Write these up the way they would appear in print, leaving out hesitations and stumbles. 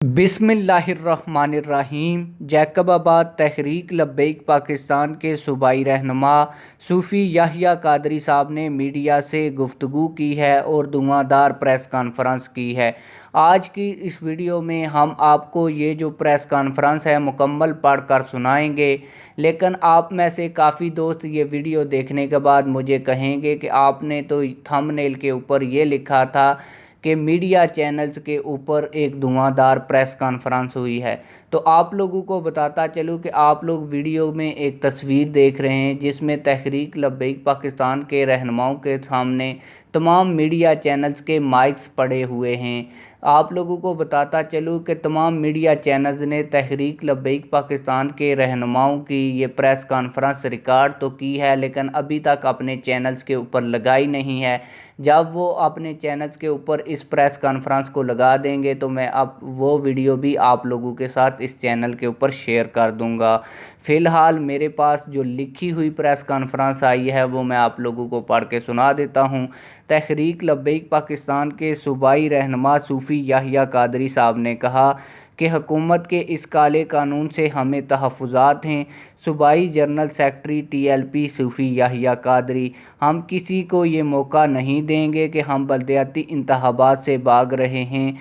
बिस्मिल्लाहिर्रहमानिर्रहीम। जैकबाबाद तहरीक लब्बैक पाकिस्तान के सूबाई रहनुमा सूफ़ी याहिया कादरी साहब ने मीडिया से गुफ्तगू की है और धुआंधार प्रेस कॉन्फ्रेंस की है। आज की इस वीडियो में हम आपको ये जो प्रेस कॉन्फ्रेंस है मुकम्मल पढ़ कर सुनाएंगे, लेकिन आप में से काफ़ी दोस्त ये वीडियो देखने के बाद मुझे कहेंगे कि आपने तो थंबनेल के ऊपर ये लिखा था कि मीडिया चैनल्स के ऊपर एक धुआंधार प्रेस कॉन्फ्रेंस हुई है। तो आप लोगों को बताता चलूँ कि आप लोग वीडियो में एक तस्वीर देख रहे हैं जिसमें तहरीक लब्बैक पाकिस्तान के रहनुमाओं के सामने तमाम मीडिया चैनल्स के माइक्स पड़े हुए हैं। आप लोगों को बताता चलूँ कि तमाम मीडिया चैनल्स ने तहरीक लब्बैक पाकिस्तान के रहनुमाओं की ये प्रेस कॉन्फ्रेंस रिकॉर्ड तो की है, लेकिन अभी तक अपने चैनल्स के ऊपर लगाई नहीं है। जब वो अपने चैनल्स के ऊपर इस प्रेस कॉन्फ्रेंस को लगा देंगे तो मैं अब वो वीडियो भी आप लोगों के साथ इस चैनल के ऊपर शेयर कर दूंगा। फ़िलहाल मेरे पास जो लिखी हुई प्रेस कॉन्फ्रेंस आई है वो मैं आप लोगों को पढ़ के सुना देता हूँ। तहरीक लब्बैक पाकिस्तान के सूबाई रहनुमा सूफ़ी याहिया कादरी साहब ने कहा कि हुकूमत के इस काले कानून से हमें तहफ़्फ़ुज़ात हैं। सूबाई जनरल सेक्रेटरी TLP सूफ़ी याहिया कादरी, हम किसी को ये मौका नहीं देंगे कि हम बलदियाती इंतखाबात से भाग रहे हैं।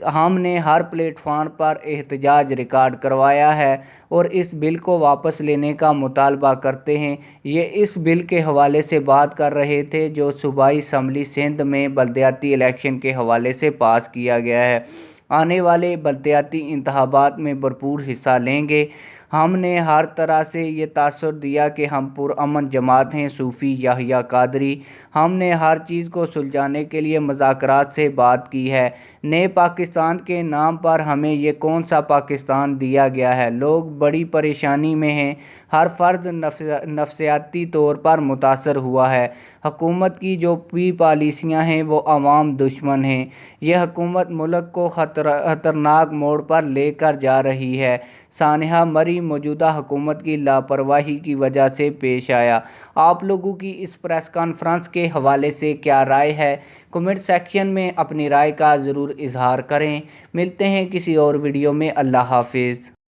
हमने हर प्लेटफार्म पर एहतजाज रिकॉर्ड करवाया है और इस बिल को वापस लेने का मुतालबा करते हैं। ये इस बिल के हवाले से बात कर रहे थे जो सूबाई असम्बली सिंध में बलदियाती इलेक्शन के हवाले से पास किया गया है। आने वाले बलदियाती इंतखाबात में भरपूर हिस्सा लेंगे। हमने हर तरह से ये तासुर दिया कि हम पुरअमन जमात हैं। सूफ़ी याहिया कादरी, हमने हर चीज़ को सुलझाने के लिए मुज़ाकरात से बात की है। नए पाकिस्तान के नाम पर हमें ये कौन सा पाकिस्तान दिया गया है? लोग बड़ी परेशानी में हैं। हर फ़र्द नफसियाती तौर पर मुतासर हुआ है। हुकूमत की जो भी पॉलिसियाँ हैं वो अवाम दुश्मन हैं। यह हुकूमत मुल्क को ख़तरनाक मोड़ पर लेकर जा रही है। सानहा मरी मौजूदा हुकूमत की लापरवाही की वजह से पेश आया। आप लोगों की इस प्रेस कॉन्फ्रेंस के हवाले से क्या राय है? कमेंट सेक्शन में अपनी राय का ज़रूर इजहार करें। मिलते हैं किसी और वीडियो में। अल्लाह हाफिज़।